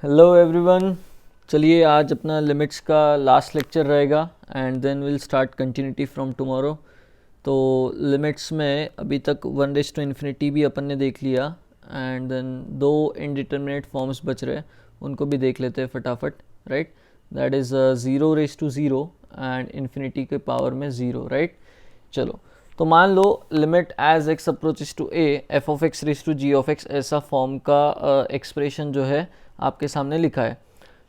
Hello everyone. चलिए आज अपना लिमिट्स का लास्ट लेक्चर रहेगा and then will start continuity from tomorrow. तो लिमिट्स में अभी तक 1/∞ भी अपन ने देख लिया एंड देन दो इनडिटर्मिनेट फॉर्म्स बच रहे, उनको भी देख लेते हैं फटाफट। Right, that is 0 and infinity के पावर में 0। राइट, चलो तो मान लो limit as x approaches to A f of x raise to g of x, ऐसा फॉर्म का एक्सप्रेशन जो है आपके सामने लिखा है।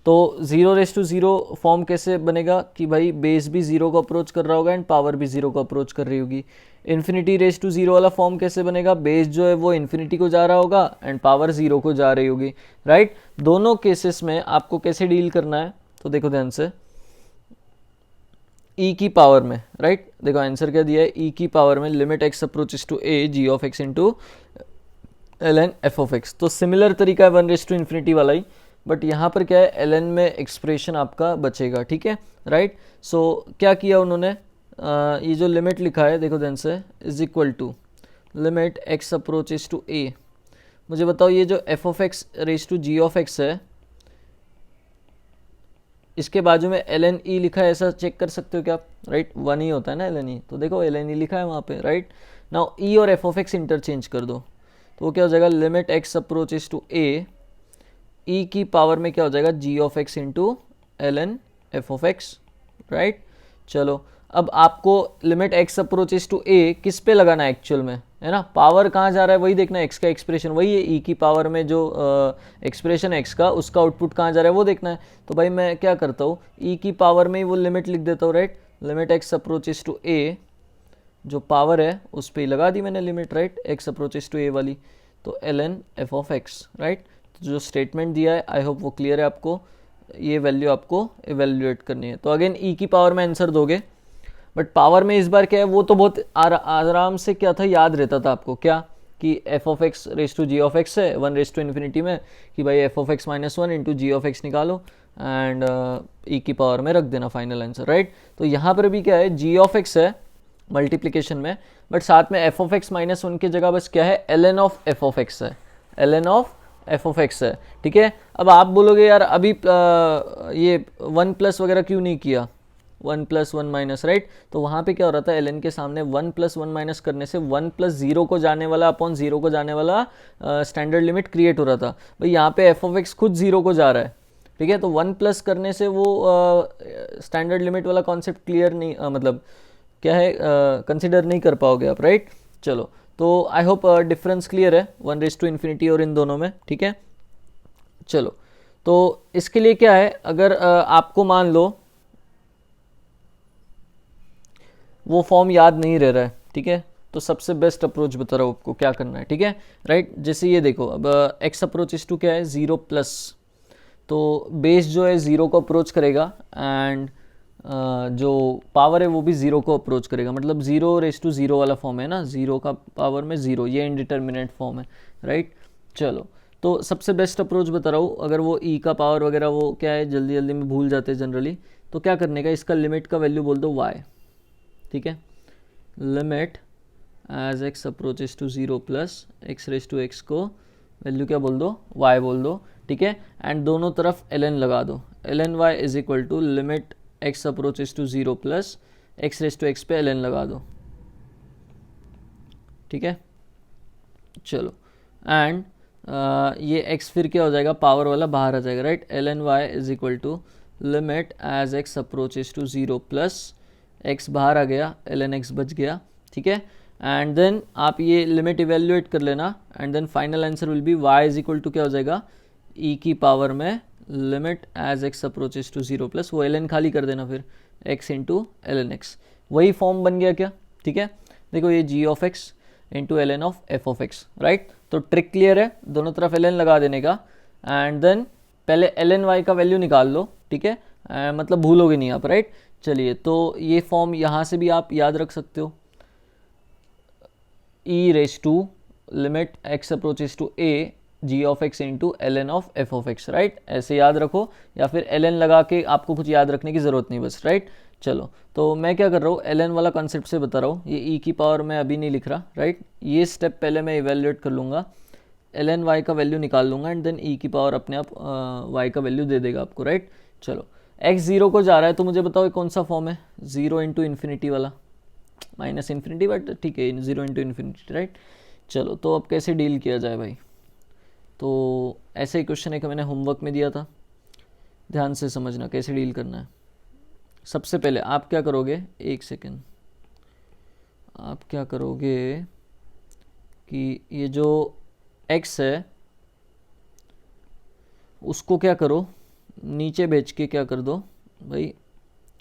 तो 0 फॉर्म कैसे बनेगा कि भाई बेस भी 0 को अप्रोच कर रहा होगा एंड पावर भी 0 को अप्रोच कर रही होगी। इन्फिनिटी रेस टू 0 वाला फॉर्म कैसे बनेगा, बेस जो है वो इन्फिनिटी को जा रहा होगा एंड पावर 0 को जा रही होगी। राइट, दोनों केसेस में आपको कैसे डील करना है तो देखो ध्यान से। ई की पावर में, राइट, देखो आंसर क्या दिया है, ई की पावर में limit x approaches to a g of x into L N f of x. तो सिमिलर तरीका है 1/∞ वाला ही, बट यहाँ पर क्या है एल एन में एक्सप्रेशन आपका बचेगा। ठीक है, राइट। सो क्या किया उन्होंने, ये जो लिमिट लिखा है देखो ध्यान से, is equal to limit x approaches to A. मुझे बताओ ये जो f of x raise to g of x है, इसके बाजू में एल एन ई लिखा है, ऐसा चेक कर सकते हो क्या आप? राइट, 1 ही होता है ना एल एन ई, तो देखो एल एन ई लिखा है वहाँ पे। राइट, नाउ ई और एफ ऑफ एक्स इंटरचेंज कर दो तो वो क्या हो जाएगा, limit x approaches to A, E की पावर में क्या हो जाएगा, g of x into L N f of x. Right, चलो अब आपको limit x approaches to A किस पे लगाना है एक्चुअल में, है ना, पावर कहाँ जा रहा है वही देखना है, एक्स का एक्सप्रेशन वही है, ई की पावर में जो एक्सप्रेशन एक्स का, उसका आउटपुट कहाँ जा रहा है वो देखना है। तो भाई मैं क्या करता हूँ, ई की पावर में ही वो लिमिट लिख देता हूँ। Right, limit x approaches to A, जो पावर है उस पर ही लगा दी मैंने limit. Right, x approaches to A वाली, तो L N f of x. Right, तो जो स्टेटमेंट दिया है आई होप वो क्लियर है आपको, ये वैल्यू आपको इवेल्युएट करनी है। तो अगेन ई की पावर में आंसर दोगे, बट पावर में इस बार क्या है, वो तो बहुत आराम से क्या था याद रहता था आपको, क्या कि f of x raise to g of x है 1/∞ में, कि भाई f of x -1 into g of x निकालो एंड ई की पावर में रख देना फाइनल आंसर। राइट, तो यहाँ पर भी क्या है, जी ऑफ एक्स है मल्टीप्लीकेशन में, बट साथ में एफ ऑफ एक्स -1 की जगह बस क्या है, L N of f of x है, L N of f of x है। ठीक है, अब आप बोलोगे यार अभी ये 1 प्लस वगैरह क्यों नहीं किया, 1 + 1 माइनस। राइट, तो वहाँ पे क्या हो रहा था, एल एन के सामने 1 + 1 माइनस करने से 1 + 0 को जाने वाला अपॉन 0 को जाने वाला स्टैंडर्ड लिमिट क्रिएट हो रहा था। भाई यहाँ पे एफ ऑफ एक्स खुद 0 को जा रहा है। ठीक है, तो 1 प्लस करने से वो स्टैंडर्ड लिमिट वाला कॉन्सेप्ट क्लियर नहीं, मतलब क्या है, कंसिडर नहीं कर पाओगे आप। राइट, चलो तो आई होप डिफरेंस क्लियर है 1/∞ और इन दोनों में। ठीक है, चलो तो इसके लिए क्या है, अगर आपको मान लो वो फॉर्म याद नहीं रह रहा है, ठीक है, तो सबसे बेस्ट अप्रोच बता रहा हूँ आपको क्या करना है। ठीक है, राइट, जैसे ये देखो, अब एक्स अप्रोचेस टू क्या है, 0+, तो बेस जो है 0 को अप्रोच करेगा एंड जो पावर है वो भी 0 को अप्रोच करेगा, मतलब 0 वाला फॉर्म है ना, 0 का पावर में 0, ये इनडिटर्मिनेट फॉर्म है। राइट, चलो तो सबसे बेस्ट अप्रोच बता रहा हूँ, अगर वो ई का पावर वगैरह वो क्या है जल्दी जल्दी में भूल जाते हैं जनरली, तो क्या करने का, इसका लिमिट का वैल्यू बोल दो y। ठीक है, limit as x approaches to 0+ x raise to x को वैल्यू क्या बोल दो, y बोल दो। ठीक है, एंड दोनों तरफ ln लगा दो, ln y is equal to limit x approaches to 0+ x raise to x पे ln लगा दो। ठीक है, चलो एंड ये x फिर क्या हो जाएगा, पावर वाला बाहर आ जाएगा। Right, ln y is equal to limit as x approaches to 0+, x बाहर आ गया, ln x बच गया। ठीक है, एंड देन आप ये लिमिट इवेल्युएट कर लेना and then final answer will be y is equal to क्या हो जाएगा, e की पावर में limit as x approaches to 0+, वो ln खाली कर देना फिर x इंटू ln x, वही फॉर्म बन गया क्या। ठीक है, देखो ये g of x into ln of f of x। Right, तो ट्रिक क्लियर है, दोनों तरफ ln लगा देने का एंड देन पहले ln y का वैल्यू निकाल लो। ठीक है, मतलब भूलोगे नहीं आप। राइट, चलिए तो ये फॉर्म यहाँ से भी आप याद रख सकते हो, e raise to limit x approaches to a g of x into ln of f of x। Right, ऐसे याद रखो, या फिर ln लगा के आपको कुछ याद रखने की ज़रूरत नहीं बस। राइट, चलो तो मैं क्या कर रहा हूँ, ln वाला कॉन्सेप्ट से बता रहा हूँ, ये e की पावर मैं अभी नहीं लिख रहा। राइट, ये स्टेप पहले मैं इवेल्युएट कर लूँगा, ln y का वैल्यू निकाल लूँगा एंड देन e की पावर अपने आप y का वैल्यू दे देगा आपको, राइट। चलो x 0 को जा रहा है तो मुझे बताओ ये कौन सा फॉर्म है, 0 इंटू इन्फिनिटी वाला, माइनस इन्फिनिटी बट ठीक है 0 इंटू इन्फिनिटी, राइट। चलो तो अब कैसे डील किया जाए भाई, तो ऐसे ही क्वेश्चन है कि मैंने होमवर्क में दिया था, ध्यान से समझना कैसे डील करना है। सबसे पहले आप क्या करोगे, एक सेकेंड, आप क्या करोगे कि ये जो x है उसको क्या करो, नीचे भेज के क्या कर दो भाई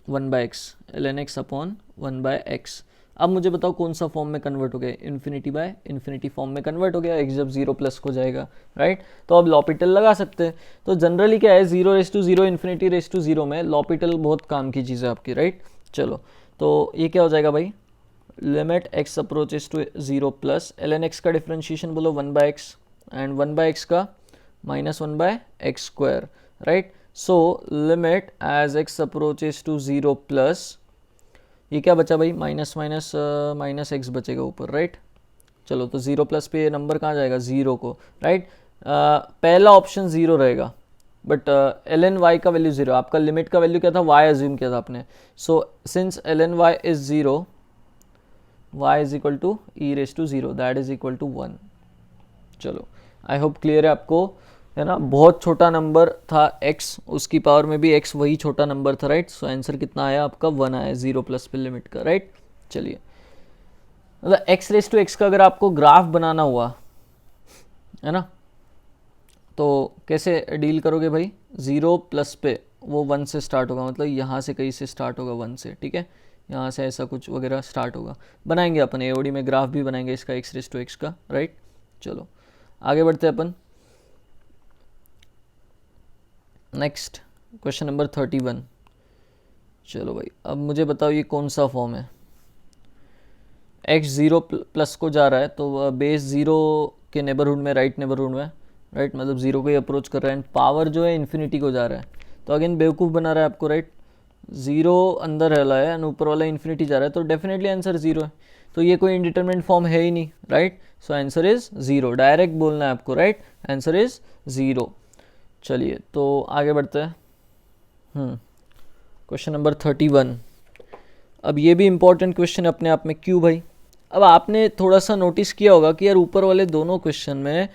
1/x, ln x upon 1/x। अब मुझे बताओ कौन सा फॉर्म में कन्वर्ट हो गया, इन्फिनिटी बाय इन्फिनिटी फॉर्म में कन्वर्ट हो गया, x जब 0 प्लस को जाएगा, राइट। तो अब लॉपिटल लगा सकते हैं। तो जनरली क्या है 0/0 इन्फिनिटी/0 में लॉपिटल बहुत काम की चीज़ है आपकी, राइट। चलो तो ये क्या हो जाएगा भाई, limit x approaches to 0 plus ln x का डिफ्रेंशिएशन बोलो 1/x एंड 1/x का minus 1/x square, right. So limit as x approaches to 0 plus ये क्या बचा भाई, माइनस माइनस माइनस एक्स बचेगा ऊपर, राइट। चलो तो 0 प्लस पे ये नंबर कहाँ जाएगा, 0 को, राइट। पहला ऑप्शन 0 रहेगा बट ln y का वैल्यू 0, आपका लिमिट का वैल्यू क्या था, y अज्यूम किया था आपने। So since ln y is 0, y is equal to e⁻0 that is equal to 1। चलो आई होप क्लियर है आपको, है ना। बहुत छोटा नंबर था x, उसकी पावर में भी x वही छोटा नंबर था, राइट। सो आंसर कितना आया आपका 1 आया 0 प्लस पे लिमिट का, राइट। चलिए मतलब x⁻x का अगर आपको ग्राफ बनाना हुआ है ना, तो कैसे डील करोगे भाई, 0 प्लस पे वो 1 से स्टार्ट होगा, मतलब यहाँ से कहीं से स्टार्ट होगा 1 से, ठीक है, यहाँ से ऐसा कुछ वगैरह स्टार्ट होगा। बनाएंगे अपन AOD में ग्राफ भी बनाएंगे इसका x⁻x का, राइट। चलो आगे बढ़ते हैं अपन। Next question number 31। चलो भाई अब मुझे बताओ ये कौन सा फॉर्म है, x 0 प्लस को जा रहा है तो बेस 0 के नेबरहुड में, राइट नेबरहुड में, राइट, मतलब 0 को ही अप्रोच कर रहा है एंड पावर जो है इन्फिनिटी को जा रहा है। तो अगेन बेवकूफ़ बना रहा है आपको, राइट। 0 अंदर रहला है एंड ऊपर वाला इन्फिनिटी जा रहा है तो डेफिनेटली आंसर 0 है। तो ये कोई इंडिटरमिनेट फॉर्म है ही नहीं, right. So answer is 0, direct बोलना है आपको, राइट। Answer is 0। चलिए तो आगे बढ़ते हैं। Question number 31। अब ये भी इम्पॉर्टेंट क्वेश्चन अपने आप में, क्यों भाई, अब आपने थोड़ा सा नोटिस किया होगा कि यार ऊपर वाले दोनों क्वेश्चन में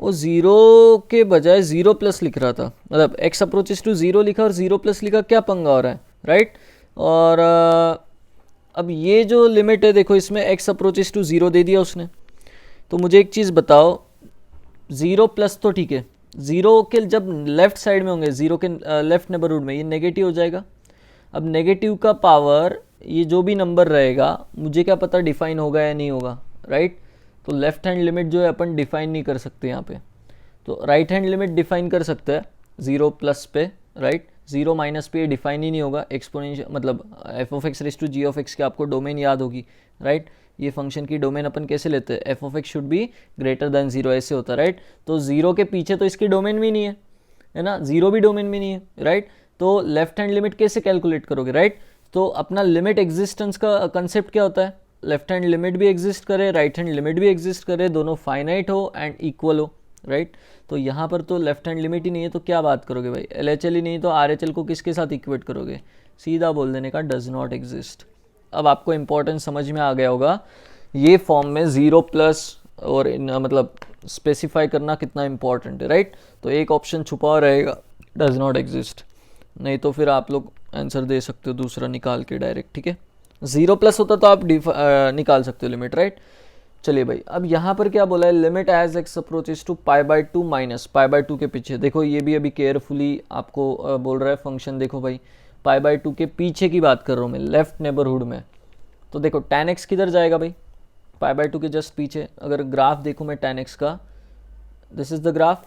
वो 0 के बजाय 0 प्लस लिख रहा था, मतलब x अप्रोचेस टू 0 लिखा और 0 प्लस लिखा, क्या पंगा हो रहा है, राइट। और अब ये जो लिमिट है देखो इसमें x अप्रोचेस टू 0 दे दिया उसने। तो मुझे एक चीज़ बताओ, 0 प्लस तो ठीक है, 0 के जब लेफ्ट साइड में होंगे, 0 के लेफ्ट नेबरहुड में, ये नेगेटिव हो जाएगा। अब नेगेटिव का पावर ये जो भी नंबर रहेगा मुझे क्या पता डिफाइन होगा या नहीं होगा, राइट। तो लेफ्ट हैंड लिमिट जो है अपन डिफाइन नहीं कर सकते यहाँ पे, तो राइट हैंड लिमिट डिफाइन कर सकते हैं 0 प्लस पे, राइट। 0 माइनस पे डिफाइन ही नहीं होगा, एक्सपोनेंशियल मतलब f(x)g(x) के आपको डोमेन याद होगी, राइट। ये फंक्शन की डोमेन अपन कैसे लेते हैं, f(x) should be greater than 0, ऐसे होता है, राइट। तो 0 के पीछे तो इसकी डोमेन भी नहीं है ना, 0 भी डोमेन में नहीं है, राइट। तो लेफ्ट हैंड लिमिट कैसे कैलकुलेट करोगे, राइट। तो अपना लिमिट एग्जिस्टेंस का कंसेप्ट क्या होता है, लेफ्ट हैंड लिमिट भी एग्जिस्ट करे, राइट हैंड लिमिट भी एग्जिस्ट करे, दोनों फाइनाइट हो एंड इक्वल हो, राइट। तो यहाँ पर तो लेफ्ट हैंड लिमिट ही नहीं है, तो क्या बात करोगे भाई, LHL ही नहीं तो RHL को किसके साथ इक्वेट करोगे, सीधा बोल देने का डज नॉट एग्जिस्ट। अब आपको इंपॉर्टेंस समझ में आ गया होगा, ये फॉर्म में 0 प्लस और मतलब स्पेसिफाई करना कितना इंपॉर्टेंट है, राइट। तो एक ऑप्शन छुपा रहेगा, डज नॉट एग्जिस्ट, नहीं तो फिर आप लोग आंसर दे सकते हो दूसरा निकाल के डायरेक्ट, ठीक है। 0 प्लस होता तो आप निकाल सकते हो लिमिट, राइट। चलिए भाई अब यहाँ पर क्या बोला है, limit as x approaches to π/2 minus π/2 के पीछे, देखो ये भी अभी केयरफुली आपको बोल रहा है फंक्शन, देखो भाई π/2 के पीछे की बात कर रहा हूँ मैं, लेफ्ट नेबरहुड में। तो देखो tan x किधर जाएगा भाई, π/2 के जस्ट पीछे। अगर ग्राफ देखूँ मैं tan x का, दिस इज द ग्राफ,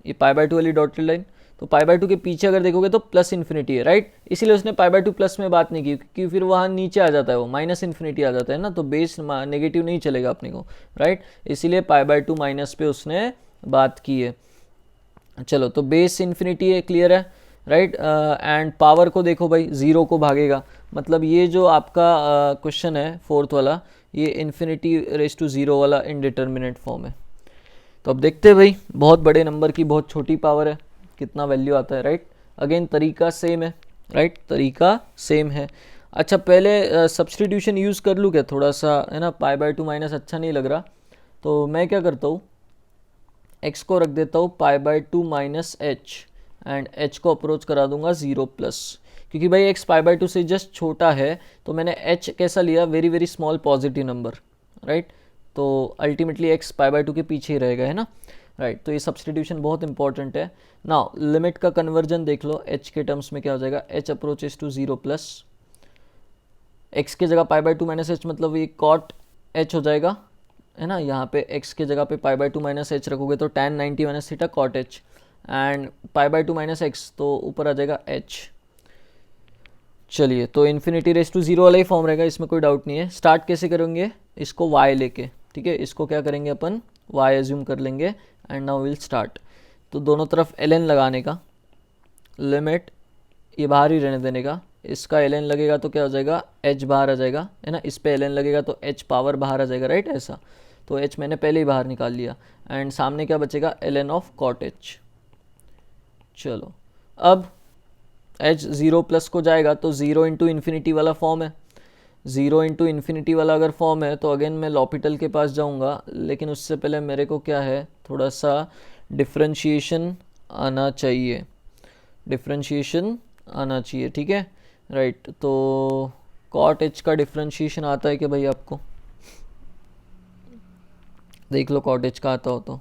ये π/2 वाली डॉटेड लाइन, तो π/2 के पीछे अगर देखोगे तो प्लस इन्फिनिटी है, राइट। इसीलिए उसने π/2 प्लस में बात नहीं की, क्योंकि फिर वहाँ नीचे आ जाता है, वो माइनस इन्फिनिटी आ जाता है ना, तो बेस नेगेटिव नहीं चलेगा अपने को, राइट। इसीलिए π/2 माइनस पे उसने बात की है। चलो तो बेस इन्फिनिटी है, क्लियर है, राइट। एंड पावर को देखो भाई 0 को भागेगा, मतलब ये जो आपका क्वेश्चन है फोर्थ वाला, ये इन्फिनिटी रेज टू 0 वाला इनडिटर्मिनेट फॉर्म है। तो अब देखते हैं भाई, बहुत बड़े नंबर की बहुत छोटी पावर है, कितना वैल्यू आता है, राइट। अगेन तरीका सेम है, राइट, तरीका सेम है। अच्छा पहले सब्सटीट्यूशन यूज़ कर लूँ क्या थोड़ा सा, है ना, पाई बाय 2 माइनस अच्छा नहीं लग रहा, तो मैं क्या करता हूँ, x को रख देता हूँ पाई by 2 minus H, and h को अप्रोच करा दूंगा 0 प्लस, क्योंकि भाई x पाई बाय 2 से जस्ट छोटा है, तो मैंने h कैसा लिया, very very small positive number, right. तो अल्टीमेटली x पाई बाय 2 के पीछे ही रहेगा, है ना, राइट। तो ये सब्सटीट्यूशन बहुत इंपॉर्टेंट है। नाउ लिमिट का कन्वर्जन देख लो, h के टर्म्स में क्या हो जाएगा, h approaches to 0 plus, x के जगह पाई बाय 2 माइनस एच, मतलब ये कॉट h हो जाएगा, है ना। यहाँ पे x के जगह पे पाई बाय 2 माइनस एच रखोगे तो tan 90 minus theta cot h, and pi by 2 minus x तो ऊपर आ जाएगा h। चलिए, तो इन्फिनिटी रेस टू 0 वाला ही फॉर्म रहेगा, इसमें कोई डाउट नहीं है। स्टार्ट कैसे करेंगे, इसको y लेके, ठीक है, इसको क्या करेंगे अपन, y एज्यूम कर लेंगे, एंड नाउ विल स्टार्ट। तो दोनों तरफ ln लगाने का, लिमिट ये बाहर ही रहने देने का, इसका ln लगेगा तो क्या हो जाएगा, h बाहर आ जाएगा, है ना, इस पे ln लगेगा तो h पावर बाहर आ जाएगा, राइट, ऐसा। तो h मैंने पहले ही बाहर निकाल लिया, एंड सामने क्या बचेगा, ln ऑफ कॉट h। चलो, अब h 0 प्लस को जाएगा तो 0 इंटू इन्फिनिटी वाला फॉर्म है, 0 इंटू इन्फिनिटी वाला अगर फॉर्म है तो अगेन मैं लॉपिटल के पास जाऊंगा, लेकिन उससे पहले मेरे को क्या है, थोड़ा सा डिफ्रेंशिएशन आना चाहिए, डिफ्रेंशिएशन आना चाहिए, ठीक है, राइट। तो कॉट h का डिफ्रेंशिएशन आता है कि भाई आपको, देख लो कॉट h का आता हो तो।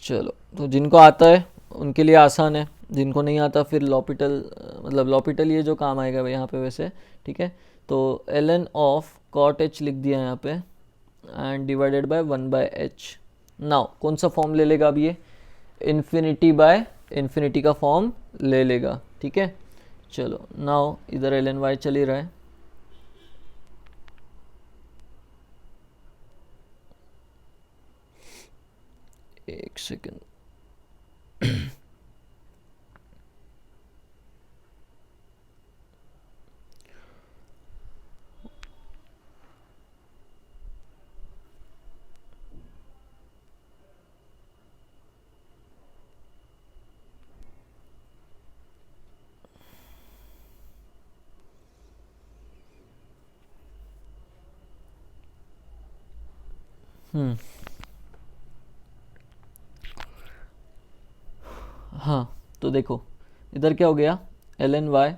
चलो, तो जिनको आता है उनके लिए आसान है, जिनको नहीं आता फिर लॉपिटल, मतलब लॉपिटल ये जो काम आएगा भाई यहाँ पे वैसे, ठीक है। तो ln ऑफ कॉट h लिख दिया यहाँ पे, and divided by 1 by h। Now कौन सा फॉर्म ले लेगा अब ये, इन्फिनिटी बाय इन्फिनिटी का फॉर्म ले लेगा, ठीक है। चलो, नाउ इधर ln y चल ही रहा है, एक सेकेंड। हाँ, तो देखो इधर क्या हो गया, ln y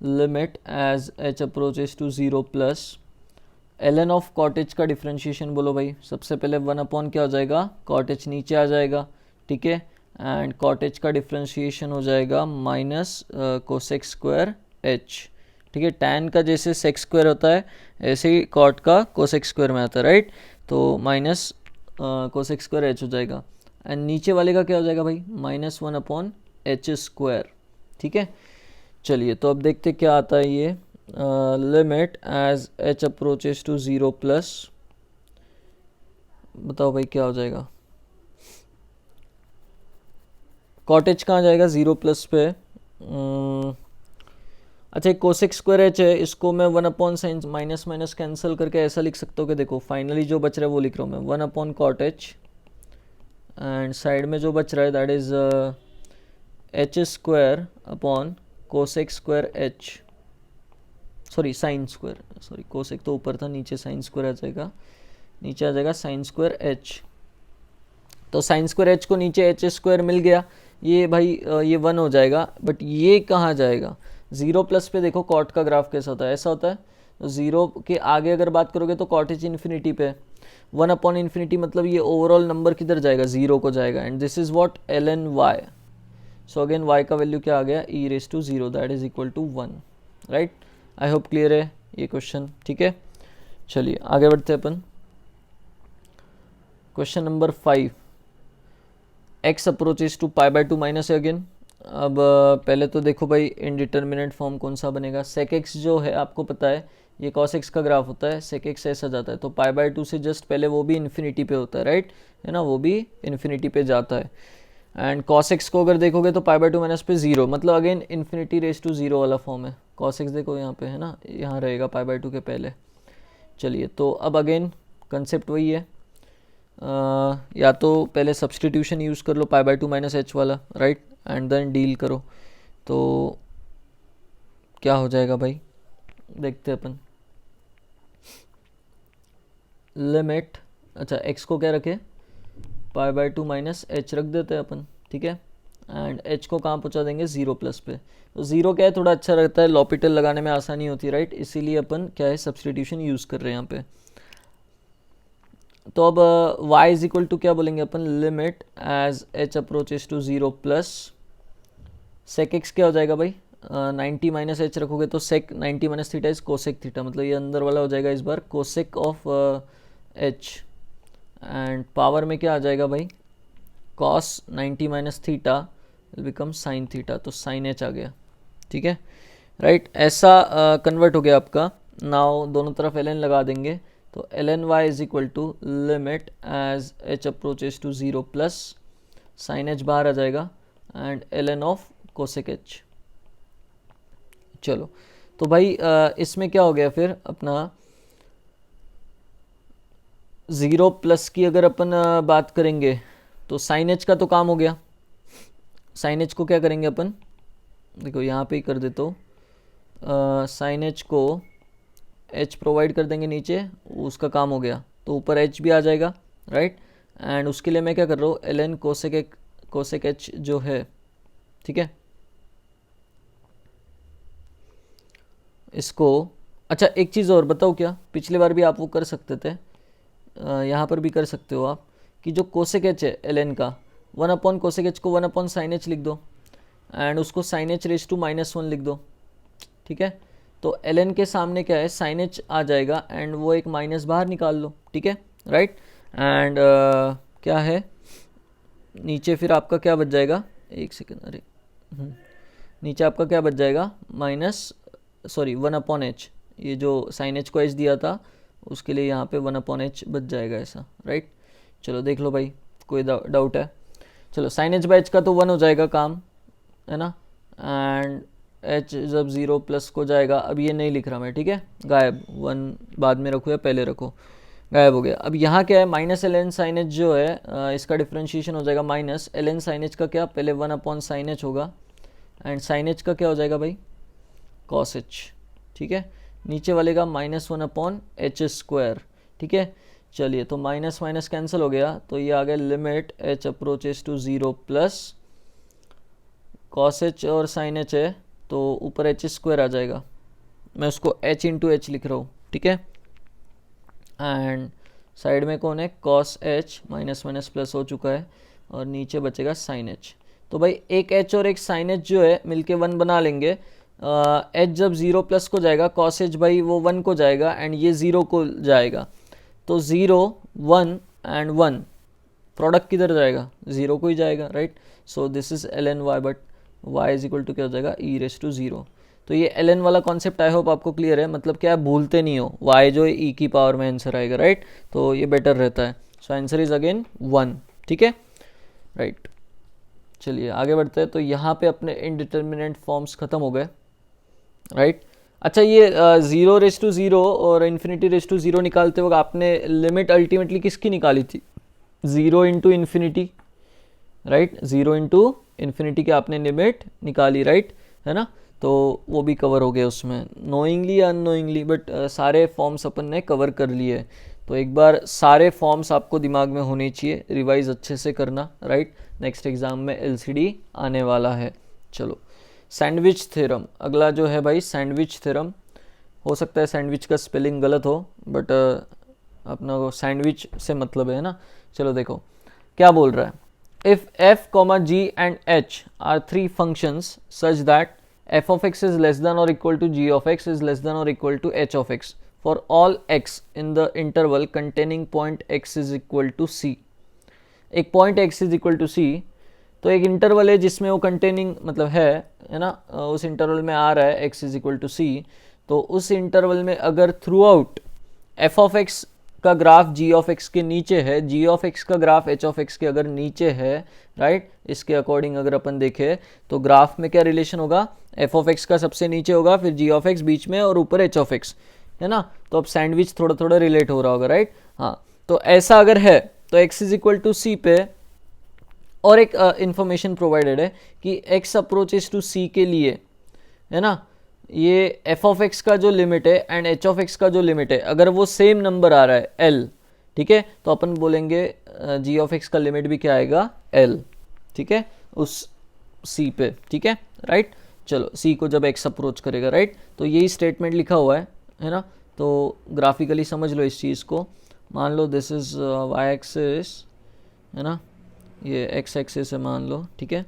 limit as h approaches to 0 plus ln of cot h का डिफ्रेंशिएशन बोलो भाई, सबसे पहले 1 अपॉन क्या हो जाएगा, कॉट h नीचे आ जाएगा, ठीक है, एंड कॉट h का डिफ्रेंशिएशन हो जाएगा माइनस कोसेक स्क्वायर h, ठीक है। टैन का जैसे सेक स्क्वायर होता है ऐसे ही कॉट का कोसेक स्क्वायर में आता है, राइट। तो माइनस कोसेक स्क्वायर h हो जाएगा, एंड नीचे वाले का क्या हो जाएगा भाई, माइनस 1 अपॉन एच स्क्वायर, ठीक है। चलिए, तो अब देखते क्या आता है ये, limit as h approaches to 0 plus, बताओ भाई क्या हो जाएगा, कॉट h कहाँ जाएगा 0 प्लस पे, अच्छा एक कोसेक स्क्वायर एच है, इसको मैं 1 upon sine minus minus cancel करके ऐसा लिख सकता हूँ कि देखो फाइनली जो बच रहा है वो लिख रहा हूँ मैं, 1 upon cot h, and side में जो बच रहा है that is h square upon cosec square h, sorry sine square, sorry cosec तो ऊपर था, नीचे साइन स्क्वायर आ जाएगा, नीचे आ जाएगा साइन स्क्वायर एच। तो साइन स्क्वायर एच को नीचे एच स्क्वायर मिल गया, ये भाई ये 1 हो जाएगा, बट ये कहाँ जाएगा, 0 प्लस पे देखो कॉट का ग्राफ कैसा होता है, ऐसा होता है। तो 0 के आगे अगर बात करोगे तो कॉट h इन्फिनिटी पे, 1 अपॉन इन्फिनिटी मतलब ये ओवरऑल नंबर किधर जाएगा, 0 को जाएगा, and this is what ln y। So again y का वैल्यू क्या आ गया, e raise to 0 that is equal to 1, right. I hope clear है ये क्वेश्चन, ठीक है। चलिए आगे बढ़ते हैं अपन, question number 5, x approaches to pi by 2 minus है अगेन। अब पहले तो देखो भाई इंडिटर्मिनेंट फॉर्म कौन सा बनेगा, सेक एक्स जो है आपको पता है ये कॉस एक्स का ग्राफ होता है, सेक एक्स ऐसा जाता है, तो पाई बाय 2 से जस्ट पहले वो भी इन्फिनिटी पे होता है, राइट, है ना, वो भी इन्फिनिटी पे जाता है। एंड कॉस एक्स को अगर देखोगे तो पाई बाय 2 माइनस पे 0, मतलब अगेन इन्फिनिटी रेस टू 0 वाला फॉर्म है। कॉस एक्स देखो यहाँ पे है ना, यहाँ रहेगा पाई बाय 2 के पहले। चलिए, तो अब अगेन कंसेप्ट वही है, या तो पहले सब्सटीट्यूशन यूज़ कर लो π/2 माइनस एच वाला, राइट, एंड देन डील करो। तो क्या हो जाएगा भाई, देखते हैं अपन। लिमिट, अच्छा x को क्या रखे, π/2 माइनस एच रख देते हैं अपन, ठीक है, एंड h को कहाँ पहुँचा देंगे, 0 प्लस पे। तो 0 क्या है, थोड़ा अच्छा रहता है, लॉपिटल लगाने में आसानी होती है, राइट, इसीलिए अपन क्या है सब्सटीट्यूशन यूज़ कर रहे हैं यहाँ पे। तो अब y इज इक्वल टू क्या बोलेंगे अपन, limit as h approaches to 0 plus sec x क्या हो जाएगा भाई, 90 माइनस एच रखोगे तो sec 90 minus theta is cosec theta, मतलब ये अंदर वाला हो जाएगा इस बार cosec of h, and power में क्या आ जाएगा भाई, cos 90 minus theta will become sine theta, तो साइन h आ गया, ठीक है, राइट, ऐसा कन्वर्ट हो गया आपका। नाउ दोनों तरफ ln लगा देंगे, तो ln y is equal to limit as h approaches to 0 plus sine h बाहर आ जाएगा and ln of cosec h। चलो तो भाई इसमें क्या हो गया फिर अपना 0 प्लस की अगर अपन बात करेंगे तो साइन h का तो काम हो गया। साइन h को क्या करेंगे अपन, देखो यहाँ पे ही कर देता हूँ, साइन h को h प्रोवाइड कर देंगे नीचे, उसका काम हो गया, तो ऊपर h भी आ जाएगा, राइट, एंड उसके लिए मैं क्या कर रहा हूँ, ln कोसेक h जो है, ठीक है, इसको। अच्छा एक चीज़ और बताओ, क्या पिछली बार भी आप वो कर सकते थे, यहाँ पर भी कर सकते हो आप, कि जो कोसेक h है ln का, 1 कोसेक h को 1 साइन h लिख दो एंड उसको साइन h रेज टू -1 लिख दो, ठीक है, तो ln के सामने क्या है, साइन h आ जाएगा एंड वो एक माइनस बाहर निकाल लो, ठीक है, राइट, एंड क्या है नीचे फिर आपका क्या बच जाएगा, एक सेकेंड, अरे नीचे आपका क्या बच जाएगा, 1/h, ये जो साइन h को h दिया था उसके लिए यहाँ पे 1/h बच जाएगा ऐसा, राइट। चलो देख लो भाई, कोई डाउट है, चलो साइन h बाई h का तो 1 हो जाएगा काम, है ना, एंड h जब 0 प्लस को जाएगा, अब ये नहीं लिख रहा मैं, ठीक है, गायब, 1 बाद में रखो या पहले रखो, गायब हो गया। अब यहाँ क्या है, माइनस ln साइन h जो है इसका डिफ्रेंशिएशन हो जाएगा माइनस ln साइन h का क्या, पहले 1 साइन h होगा एंड साइन h का क्या हो जाएगा भाई, cos h, ठीक है, नीचे वाले का -1/h², ठीक है। चलिए तो माइनस माइनस कैंसिल हो गया, तो ये आ गया limit h approaches to 0 plus cos h और sin h है तो ऊपर h² आ जाएगा, मैं उसको h इंटू एच लिख रहा हूँ, ठीक है, एंड साइड में कौन है, cos h, minus minus plus हो चुका है और नीचे बचेगा sin h। तो भाई एक h और एक sin h जो है मिलके 1 बना लेंगे, h जब 0 प्लस को जाएगा cos h भाई वो 1 को जाएगा एंड ये 0 को जाएगा, तो 0 1 एंड 1 प्रोडक्ट किधर जाएगा, 0 को ही जाएगा, right. So this is ln y, but y is equal to क्या हो जाएगा, e⁻0। तो ये ln वाला कॉन्सेप्ट आई होप आपको क्लियर है, मतलब क्या भूलते नहीं हो, y जो e की पावर में आंसर आएगा, राइट, तो ये बेटर रहता है। सो आंसर इज अगेन 1, ठीक है, राइट। चलिए आगे बढ़ते हैं, तो यहाँ पे अपने इनडिटर्मिनेंट फॉर्म्स खत्म हो गए, राइट। अच्छा ये 0⁻0 और ∞⁻0 निकालते वक्त आपने लिमिट अल्टीमेटली किसकी निकाली थी, 0 into infinity, right, 0 into infinity की आपने लिमिट निकाली, राइट, है ना, तो वो भी कवर हो गए उसमें, नोइंगली या अननोइंगली, बट सारे फॉर्म्स अपन ने कवर कर लिए। तो एक बार सारे फॉर्म्स आपको दिमाग में होने चाहिए, रिवाइज अच्छे से करना, राइट, नेक्स्ट एग्जाम में एलसीडी आने वाला है। चलो सैंडविच थ्योरम, अगला जो है भाई सैंडविच थ्योरम, हो सकता है सैंडविच का स्पेलिंग गलत हो, बट अपना को सैंडविच से मतलब है ना। चलो देखो क्या बोल रहा है, if f, g and h are three functions such that f of x is less than or equal to g of x is less than or equal to h of x for all x in the interval containing point x is equal to c। एक point x is equal to c, तो एक interval है जिसमें वो containing मतलब है ना, उस इंटरवल में आ रहा है x is equal to c, तो उस इंटरवल में अगर throughout f of x का ग्राफ g ऑफ x के नीचे है, g ऑफ x का ग्राफ h ऑफ x के अगर नीचे है, राइट, इसके अकॉर्डिंग अगर अपन देखें तो ग्राफ में क्या रिलेशन होगा, f ऑफ x का सबसे नीचे होगा, फिर g ऑफ x बीच में और ऊपर h ऑफ x, है ना। तो अब सैंडविच थोड़ा थोड़ा रिलेट हो रहा होगा, राइट। हाँ तो ऐसा अगर है तो x इज इक्वल टू सी पे, और एक इंफॉर्मेशन प्रोवाइडेड है कि x अप्रोचेस टू c के लिए, है ना, ये f ऑफ x का जो लिमिट है एंड h ऑफ x का जो लिमिट है, अगर वो सेम नंबर आ रहा है l, ठीक है, तो अपन बोलेंगे g ऑफ x का लिमिट भी क्या आएगा l, ठीक है, उस c पे, ठीक है, राइट। चलो c को जब x अप्रोच करेगा, राइट, तो यही स्टेटमेंट लिखा हुआ है ना। तो ग्राफिकली समझ लो इस चीज़ को। मान लो दिस इज y एक्सिस, है ना, ये x एक्सिस है मान लो, ठीक है।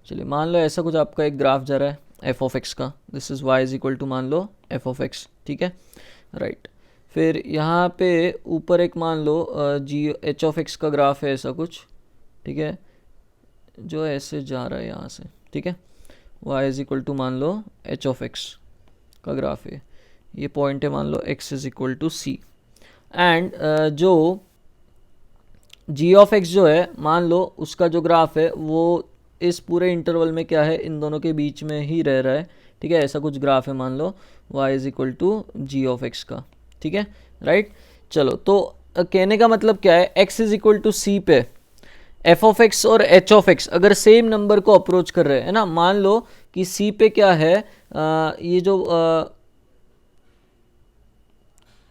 चलिए मान लो ऐसा कुछ आपका एक ग्राफ जा रहा है f ऑफ x का, this is y is equal to मान लो f ऑफ x, ठीक है, राइट। फिर यहाँ पे ऊपर एक मान लो h ऑफ x का ग्राफ है ऐसा कुछ, ठीक है, जो ऐसे जा रहा है यहाँ से, ठीक है, y इज इक्वल टू मान लो h ऑफ x का ग्राफ है, ये पॉइंट है मान लो x is equal to c, and जो g ऑफ x जो है मान लो उसका जो ग्राफ है वो इस पूरे इंटरवल में क्या है, इन दोनों के बीच में ही रह रहा है, ठीक है, ऐसा कुछ ग्राफ है मान लो y is equal to g of x का, ठीक है, राइट। चलो तो कहने का मतलब क्या है, x is equal to c पे f ऑफ x और h ऑफ x अगर सेम नंबर को अप्रोच कर रहे हैं, है ना, मान लो कि c पे क्या है, ये जो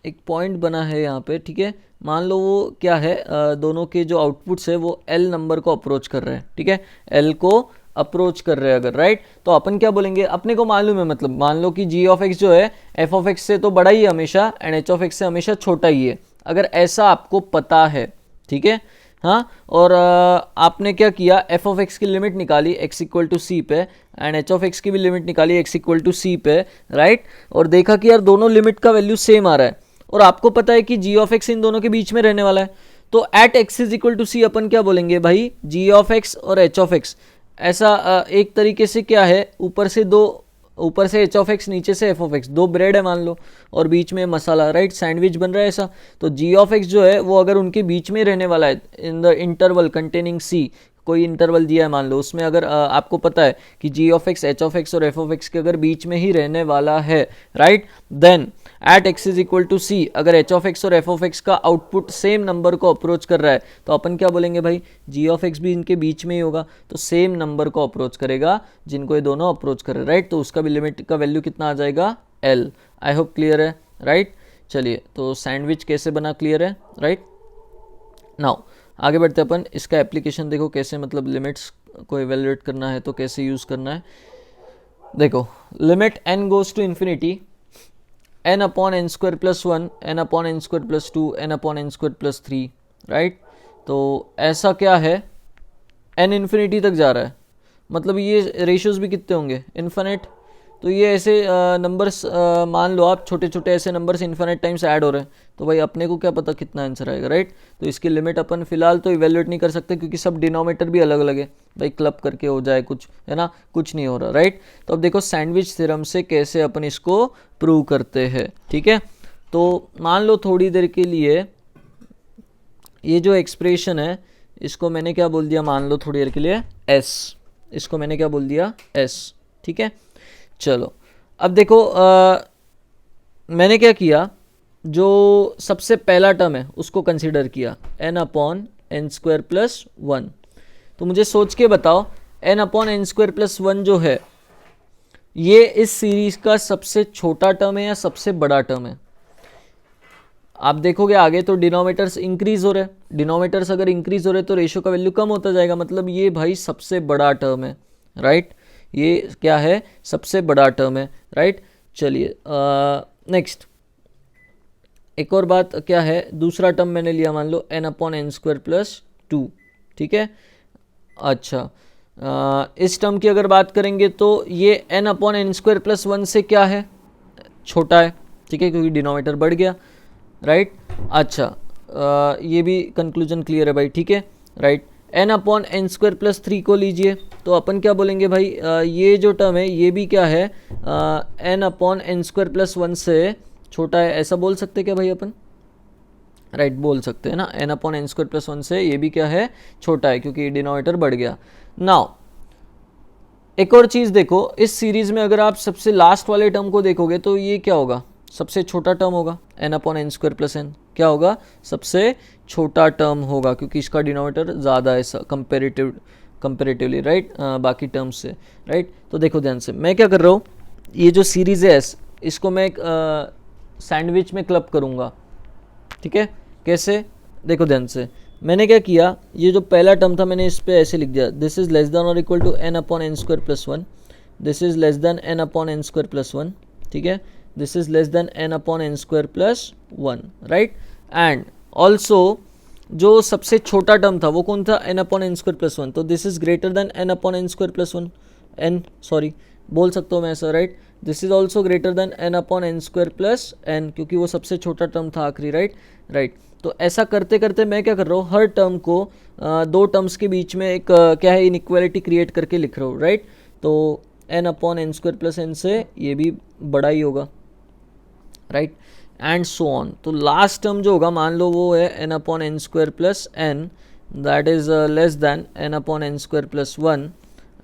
एक पॉइंट बना है यहाँ पे, ठीक है, मान लो वो क्या है, दोनों के जो आउटपुट्स है वो l नंबर को अप्रोच कर रहे हैं, ठीक है, l को अप्रोच कर रहे हैं अगर, राइट, तो अपन क्या बोलेंगे, अपने को मालूम है, मतलब मान लो कि g ऑफ x जो है f ऑफ x से तो बड़ा ही है हमेशा एंड h ऑफ x से हमेशा छोटा ही है, अगर ऐसा आपको पता है, ठीक है, हाँ, और आपने क्या किया, f ऑफ x की लिमिट निकाली x इक्वल टू सी पे एंड h ऑफ x की भी लिमिट निकाली x इक्वल टू सी पे, राइट, और देखा कि यार दोनों लिमिट का वैल्यू सेम आ रहा है और आपको पता है कि g ऑफ x इन दोनों के बीच में रहने वाला है, तो at x is equal to C अपन क्या बोलेंगे भाई, g ऑफ x और h ऑफ x, ऐसा एक तरीके से क्या है, ऊपर से h ऑफ x नीचे से f ऑफ x, दो ब्रेड है मान लो और बीच में मसाला, राइट, सैंडविच बन रहा है ऐसा, तो g ऑफ x जो है वो अगर उनके बीच में रहने वाला है in the interval containing c, कोई इंटरवल दिया है मान लो, उसमें अगर आपको पता है कि g of x, h of x और f ऑफ x के अगर बीच में ही रहने वाला है, right, then at x is equal to c अगर h ऑफ x और f ऑफ x का आउटपुट सेम नंबर को अप्रोच कर रहा है तो अपन क्या बोलेंगे भाई, g ऑफ x भी इनके बीच में ही होगा, तो सेम नंबर को अप्रोच करेगा जिनको ये दोनों अप्रोच कर रहे हैं, राइट, तो उसका भी लिमिट का वैल्यू कितना आ जाएगा l। आई होप क्लियर है, राइट। चलिए तो सैंडविच कैसे बना, क्लियर है, राइट। नाउ आगे बढ़ते अपन, इसका एप्लीकेशन देखो कैसे, मतलब लिमिट्स को एवेल्युएट करना है तो कैसे यूज़ करना है। देखो limit n goes to infinity n upon N square plus 1, n upon N square plus 2, n upon N square plus 3, right, तो ऐसा क्या है, n इन्फिनिटी तक जा रहा है, मतलब ये रेशियोज भी कितने होंगे, इन्फिनिट, तो ये ऐसे नंबर्स मान लो आप, छोटे छोटे ऐसे नंबर्स इन्फिनिट टाइम्स ऐड हो रहे हैं, तो भाई अपने को क्या पता कितना आंसर आएगा, राइट, तो इसकी लिमिट अपन फिलहाल तो इवेल्युएट नहीं कर सकते क्योंकि सब डिनोमिनेटर भी अलग अलग है, भाई क्लब करके हो जाए कुछ, है ना, कुछ नहीं हो रहा, राइट। तो अब देखो सैंडविच थ्योरम से कैसे अपन इसको प्रूव करते हैं, ठीक है। तो मान लो थोड़ी देर के लिए ये जो एक्सप्रेशन है इसको मैंने क्या बोल दिया, मान लो थोड़ी देर के लिए s, इसको मैंने क्या बोल दिया s, ठीक है। चलो अब देखो मैंने क्या किया, जो सबसे पहला टर्म है उसको कंसीडर किया n upon N square plus 1, तो मुझे सोच के बताओ n upon N square plus 1 जो है ये इस सीरीज का सबसे छोटा टर्म है या सबसे बड़ा टर्म है। आप देखोगे आगे तो डिनोमिनेटर्स इंक्रीज हो रहे हैं, डिनोमिनेटर्स अगर इंक्रीज हो रहे तो रेशियो का वैल्यू कम होता जाएगा, मतलब ये भाई सबसे बड़ा टर्म है, राइट, ये क्या है, सबसे बड़ा टर्म है, राइट। चलिए नेक्स्ट एक और बात क्या है, दूसरा टर्म मैंने लिया मान लो n upon N square plus 2, ठीक है। अच्छा इस टर्म की अगर बात करेंगे तो ये n upon N square plus 1 से क्या है, छोटा है, ठीक है, क्योंकि डिनोमिनेटर बढ़ गया, राइट। अच्छा ये भी कंक्लूजन क्लियर है भाई, ठीक है, right. n upon N square plus 3 को लीजिए तो अपन क्या बोलेंगे भाई, ये जो टर्म है ये भी क्या है, n upon N square plus 1 से छोटा है, ऐसा बोल सकते क्या भाई अपन, राइट, बोल सकते हैं ना, n upon N square plus 1 से ये भी क्या है, छोटा है क्योंकि डिनोमिनेटर बढ़ गया। नाउ एक और चीज़ देखो, इस सीरीज में अगर आप सबसे लास्ट वाले टर्म को देखोगे तो ये क्या होगा, सबसे छोटा टर्म होगा n upon N square plus n, क्या होगा, सबसे छोटा टर्म होगा, क्योंकि इसका डिनोमिनेटर ज़्यादा है कंपेरेटिवली, राइट, बाकी टर्म्स से, राइट। तो देखो ध्यान से, मैं क्या कर रहा हूँ, ये जो सीरीज है एस, इसको मैं एक सैंडविच में क्लब करूँगा, ठीक है, कैसे, देखो ध्यान से, मैंने क्या किया, ये जो पहला टर्म था मैंने इस पर ऐसे लिख दिया, दिस इज लेस देन और equal to N upon N square plus one, this is less than N upon N square plus one, ठीक है, this is less than N upon N square plus one, right. And also जो सबसे छोटा term था वो कौन था, N upon N square plus one, तो this is greater than N upon N square plus one, N sorry बोल सकता हूँ मैं ऐसा, right, this is also greater than N upon N square plus n, क्योंकि वो सबसे छोटा टर्म था आखिरी, राइट। तो ऐसा करते करते मैं क्या कर रहा हूँ, हर टर्म को दो टर्म्स के बीच में एक क्या है, इनइक्वालिटी क्रिएट करके लिख रहा हूँ, राइट। तो n upon N square plus n से ये भी बड़ा ही होगा, राइट, एंड सो ऑन। तो लास्ट टर्म जो होगा, मान लो वो है n upon N square plus n, that is less than n upon N square plus one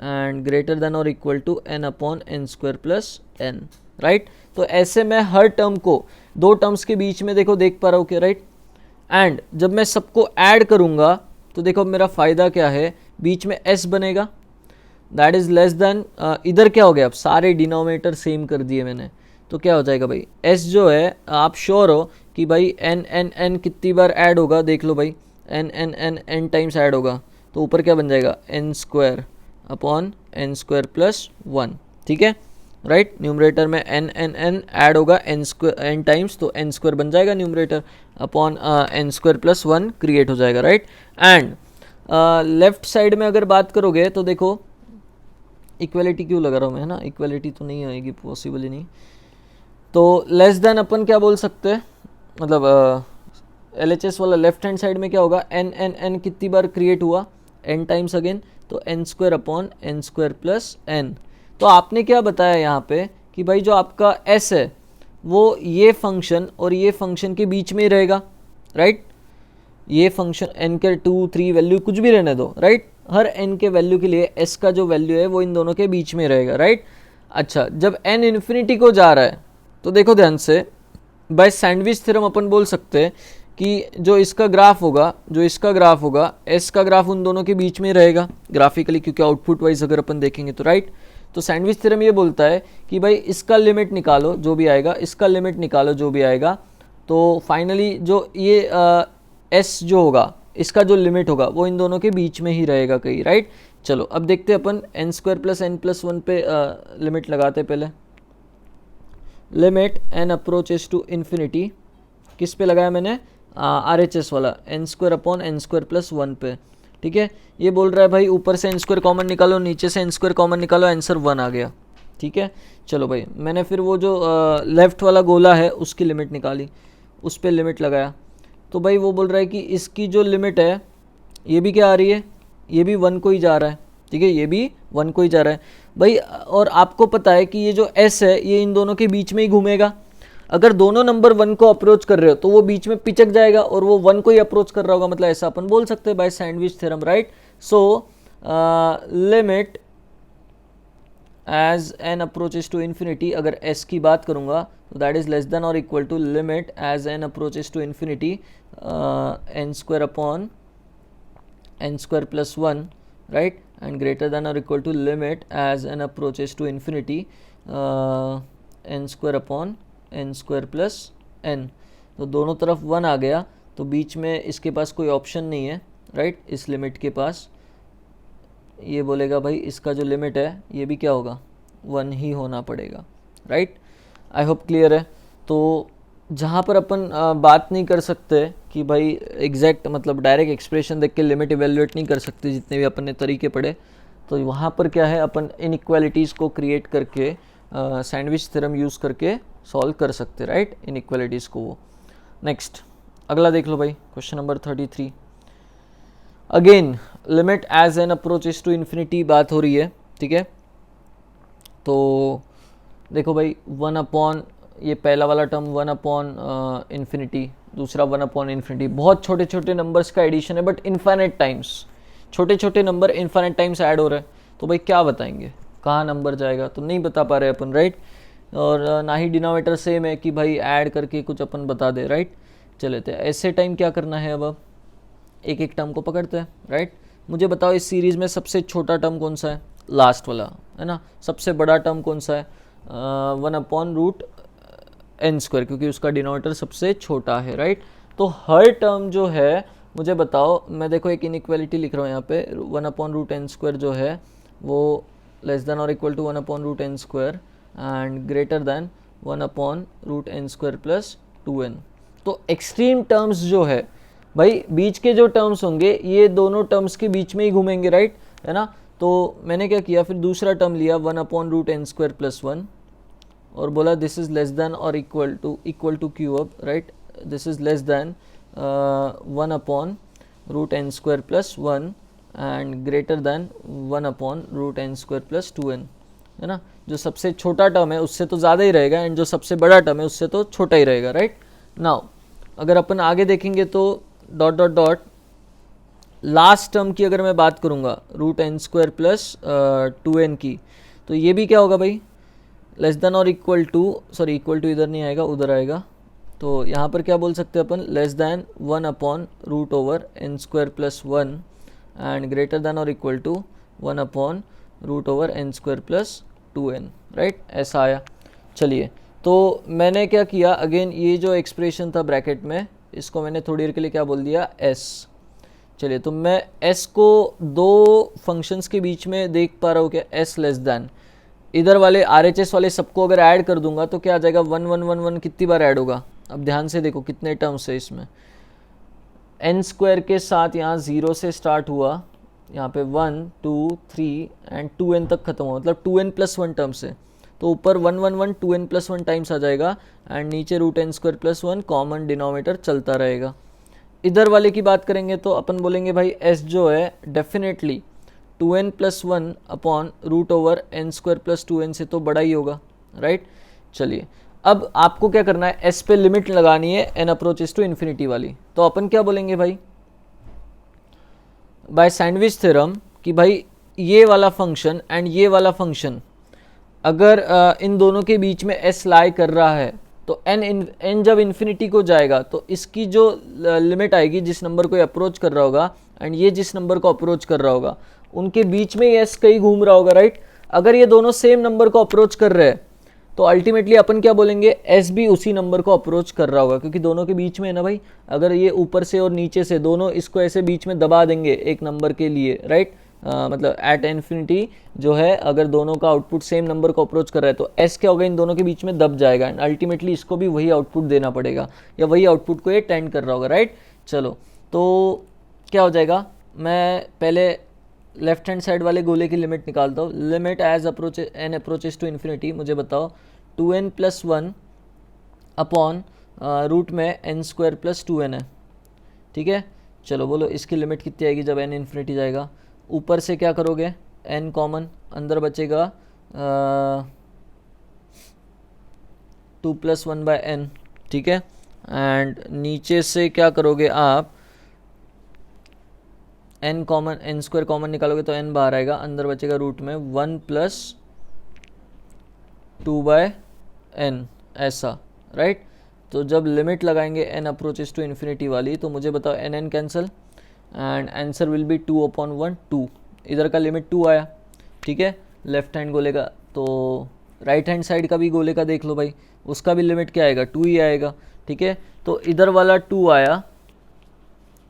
and greater than और equal to N upon N square plus n, right. तो ऐसे मैं हर टर्म को दो टर्म्स के बीच में देखो देख पा रहा हूँ क्या, राइट। एंड जब मैं सबको ऐड करूँगा तो देखो मेरा फ़ायदा क्या है, बीच में एस बनेगा, दैट इज़ लेस देन, इधर क्या हो गया, अब सारे डिनोमिनेटर सेम कर दिए मैंने, तो क्या हो जाएगा भाई, एस जो है, आप श्योर हो कि भाई एन एन एन कितनी बार ऐड होगा, देख लो भाई, n n n n times add होगा, तो ऊपर क्या बन जाएगा, n square upon N square plus one, ठीक है, राइट। न्यूमरेटर में एन एन एन ऐड होगा एन स्क्वायर एन टाइम्स, तो एन स्क्वायर बन जाएगा numerator, upon N square plus one create हो जाएगा, राइट। एंड लेफ्ट साइड में अगर बात करोगे तो देखो, इक्वलिटी क्यों लगा रहा हूँ मैं, है ना, इक्वलिटी तो नहीं आएगी, पॉसिबल ही नहीं। तो लेस देन अपन क्या बोल सकते हैं, मतलब LHS वाला लेफ्ट हैंड साइड में क्या होगा, एन एन एन कितनी बार क्रिएट हुआ, एन टाइम्स अगेन, तो n square upon N square plus n. तो आपने क्या बताया यहाँ पे कि भाई जो आपका एस है वो ये फंक्शन और ये फंक्शन के बीच में ही रहेगा, राइट। ये फंक्शन एन के 2 3 वैल्यू कुछ भी रहने दो, राइट, हर एन के वैल्यू के लिए एस का जो वैल्यू है वो इन दोनों के बीच में रहेगा, राइट। अच्छा, जब एन इन्फिनिटी को जा रहा है तो देखो ध्यान से, बाय सैंडविच थ्योरम अपन बोल सकते हैं कि जो इसका ग्राफ होगा एस का ग्राफ उन दोनों के बीच में रहेगा ग्राफिकली, क्योंकि आउटपुट वाइज अगर अपन देखेंगे तो, राइट। तो सैंडविच थ्योरम ये बोलता है कि भाई इसका लिमिट निकालो जो भी आएगा, इसका लिमिट निकालो जो भी आएगा, तो फाइनली जो ये एस जो होगा, इसका जो लिमिट होगा वो इन दोनों के बीच में ही रहेगा कहीं, राइट। चलो अब देखते हैं अपन n square plus n plus one पे लिमिट लगाते हैं। पहले limit n approaches to infinity, किस पे लगाया मैंने, RHS वाला, n square upon N square plus one पे, ठीक है। ये बोल रहा है भाई ऊपर से एन स्क्वायर कॉमन निकालो, नीचे से एन स्क्वायर कॉमन निकालो, आंसर वन आ गया, ठीक है। चलो भाई, मैंने फिर वो जो लेफ्ट वाला गोला है उसकी लिमिट निकाली, उस पर लिमिट लगाया, तो भाई वो बोल रहा है कि इसकी जो लिमिट है ये भी क्या आ रही है, ये भी वन को ही जा रहा है, ठीक है, ये भी वन को ही जा रहा है भाई। और आपको पता है कि ये जो एस है ये इन दोनों के बीच में ही घूमेगा, अगर दोनों नंबर वन को अप्रोच कर रहे हो तो वो बीच में पिचक जाएगा और वो वन को ही अप्रोच कर रहा होगा, मतलब ऐसा अपन बोल सकते हैं by sandwich theorem, right. So limit as n approaches to infinity, अगर एस की बात करूंगा तो दैट इज लेस देन और equal to limit as n approaches to infinity n square upon N square plus one, right, and greater than और equal to limit as n approaches to infinity n square upon N square plus n. तो दोनों तरफ one आ गया, तो बीच में इसके पास कोई option नहीं है, राइट, इस लिमिट के पास। ये बोलेगा भाई इसका जो लिमिट है ये भी क्या होगा, वन ही होना पड़ेगा, राइट। आई होप क्लियर है। तो जहाँ पर अपन बात नहीं कर सकते कि भाई एग्जैक्ट मतलब डायरेक्ट एक्सप्रेशन देख के लिमिट इवेल्युएट नहीं कर सकते, जितने भी अपन ने तरीके पढ़े, तो वहाँ पर क्या है, अपन इनइक्वालिटीज़ को क्रिएट करके सैंडविच थ्योरम यूज़ करके सॉल्व कर सकते, राइट, इनइक्वालिटीज़ को। वो नेक्स्ट अगला देख लो भाई, question number 33। Again limit as n approaches to infinity बात हो रही है, ठीक है। तो देखो भाई वन अपॉन, ये पहला वाला टर्म वन अपॉन इन्फिनिटी, दूसरा वन अपॉन इन्फिनिटी, बहुत छोटे छोटे नंबर्स का एडिशन है बट इन्फाइनाइट टाइम्स, छोटे छोटे नंबर इन्फाइनाइट टाइम्स ऐड हो रहे हैं, तो भाई क्या बताएंगे, कहाँ नंबर जाएगा, तो नहीं बता पा रहे अपन, राइट। और ना ही डिनोमिनेटर सेम है कि भाई ऐड करके कुछ अपन बता दे, राइट। चले तो ऐसे टाइम क्या करना है, अब एक एक टर्म को पकड़ते हैं, राइट। मुझे बताओ इस सीरीज़ में सबसे छोटा टर्म कौन सा है, लास्ट वाला है ना। सबसे बड़ा टर्म कौन सा है, 1/√n², क्योंकि उसका डिनोमिनेटर सबसे छोटा है, राइट। तो हर टर्म जो है, मुझे बताओ, मैं देखो एक इनइक्वालिटी लिख रहा हूँ यहाँ पे, 1/√n² जो है वो लेस देन और equal to 1/√n² and greater than 1/√n² plus 2n। तो एक्सट्रीम टर्म्स जो है भाई, बीच के जो टर्म्स होंगे ये दोनों टर्म्स के बीच में ही घूमेंगे, राइट, है ना। तो मैंने क्या किया, फिर दूसरा टर्म लिया 1/√n² प्लस 1 और बोला दिस इज लेस देन और equal two cube, right. This is less than 1/√n² plus 1 and greater than 1/√n² plus 2n, है ना। जो सबसे छोटा टर्म है उससे तो ज़्यादा ही रहेगा एंड जो सबसे बड़ा टर्म है उससे तो छोटा ही रहेगा, राइट। नाउ अगर अपन आगे देखेंगे तो dot dot dot last term की अगर मैं बात करूँगा √n² प्लस 2n की, तो ये भी क्या होगा भाई, लेस देन और equal to, sorry equal to इधर नहीं आएगा, उधर आएगा। तो यहाँ पर क्या बोल सकते हैं अपन, less than 1/√n² plus 1 and greater than और equal to 1/√n² plus 2n, right. ऐसा आया। चलिए, तो मैंने क्या किया, अगेन ये जो एक्सप्रेशन था ब्रैकेट में, इसको मैंने थोड़ी देर के लिए क्या बोल दिया, s। चलिए, तो मैं s को दो फंक्शंस के बीच में देख पा रहा हूँ क्या, s लेस देन, इधर वाले RHS वाले सबको अगर ऐड कर दूंगा तो क्या आ जाएगा, 1 1 1 1 कितनी बार ऐड होगा। अब ध्यान से देखो कितने टर्म्स है इसमें, n² के साथ यहाँ 0 से स्टार्ट हुआ, यहाँ पे 1 2 3 एंड 2n तक खत्म हुआ, मतलब 2n प्लस 1 टर्म्स है। तो ऊपर 1 1 1 2n प्लस 1 टाइम्स आ जाएगा एंड नीचे √n² प्लस 1 कॉमन डिनोमिनेटर चलता रहेगा। इधर वाले की बात करेंगे तो अपन बोलेंगे भाई s जो है definitely 2n plus 1 upon √n² plus 2n से तो बड़ा ही होगा, राइट। चलिए, अब आपको क्या करना है, s पे लिमिट लगानी है n अप्रोचेस टू इन्फिनिटी वाली। तो अपन क्या बोलेंगे भाई, बाय सैंडविच थ्योरम, कि भाई ये वाला फंक्शन एंड ये वाला फंक्शन अगर इन दोनों के बीच में s लाई कर रहा है तो n जब इन्फिनिटी को जाएगा तो इसकी जो लिमिट आएगी, जिस नंबर को अप्रोच कर रहा होगा एंड ये जिस नंबर को अप्रोच कर रहा होगा, उनके बीच में s कहीं घूम रहा होगा, राइट। अगर ये दोनों सेम नंबर को अप्रोच कर रहे हैं तो अल्टीमेटली अपन क्या बोलेंगे, s भी उसी नंबर को अप्रोच कर रहा होगा, क्योंकि दोनों के बीच में है ना भाई। अगर ये ऊपर से और नीचे से दोनों इसको ऐसे बीच में दबा देंगे एक नंबर के लिए, राइट, मतलब एट इन्फिनिटी जो है, अगर दोनों का आउटपुट सेम नंबर को अप्रोच कर रहा है तो s क्या होगा, इन दोनों के बीच में दब जाएगा एंड अल्टीमेटली इसको भी वही आउटपुट देना पड़ेगा, या वही आउटपुट को ये टेंड कर रहा होगा, राइट। चलो, तो क्या हो जाएगा, मैं पहले लेफ्ट हैंड साइड वाले गोले की लिमिट निकालता हूँ। Limit as n approaches to infinity, मुझे बताओ 2n प्लस 1 अपॉन रूट में n² प्लस 2n है, ठीक है। चलो बोलो इसकी लिमिट कितनी आएगी जब n इन्फिनिटी जाएगा। ऊपर से क्या करोगे, n कॉमन, अंदर बचेगा 2 प्लस 1/n, ठीक है। एंड नीचे से क्या करोगे आप, n कॉमन, n² कॉमन निकालोगे तो n बाहर आएगा, अंदर बचेगा रूट में 1 प्लस 2/n, ऐसा, राइट। तो जब लिमिट लगाएंगे n अप्रोचेस टू इन्फिनिटी वाली, तो मुझे बताओ n cancel and answer will B 2/1 2। इधर का लिमिट 2 आया, ठीक है, लेफ्ट हैंड गोले का। तो राइट हैंड साइड का भी गोले का देख लो भाई, उसका भी लिमिट क्या आएगा, 2 ही आएगा, ठीक है। तो इधर वाला 2 आया,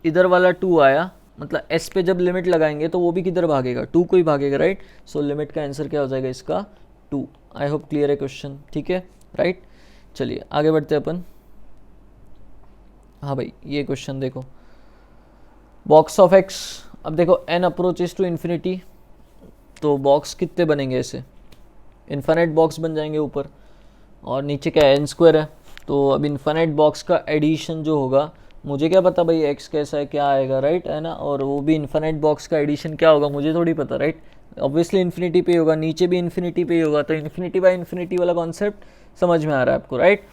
इधर वाला 2 आया, मतलब s पे जब लिमिट लगाएंगे तो वो भी किधर भागेगा, 2 को ही भागेगा, राइट। सो लिमिट का आंसर क्या हो जाएगा इसका, 2। आई होप क्लियर है क्वेश्चन, ठीक है, राइट। चलिए आगे बढ़ते हैं अपन। हाँ भाई, ये क्वेश्चन देखो, बॉक्स ऑफ x, अब देखो n अप्रोचेस टू इन्फिनिटी, तो बॉक्स कितने बनेंगे, ऐसे इन्फिनिट बॉक्स बन जाएंगे ऊपर, और नीचे क्या है, n² है। तो अब इन्फिनिट बॉक्स का एडिशन जो होगा, मुझे क्या पता भाई x कैसा है, क्या आएगा, राइट, है ना। और वो भी इन्फिनिट बॉक्स का एडिशन क्या होगा मुझे थोड़ी पता, राइट। ऑब्वियसली इन्फिनिटी पे होगा, नीचे भी इन्फिनिटी पे ही होगा, तो इन्फिनिटी बाय इन्फिनिटी वाला कॉन्सेप्ट समझ में आ रहा है आपको, राइट।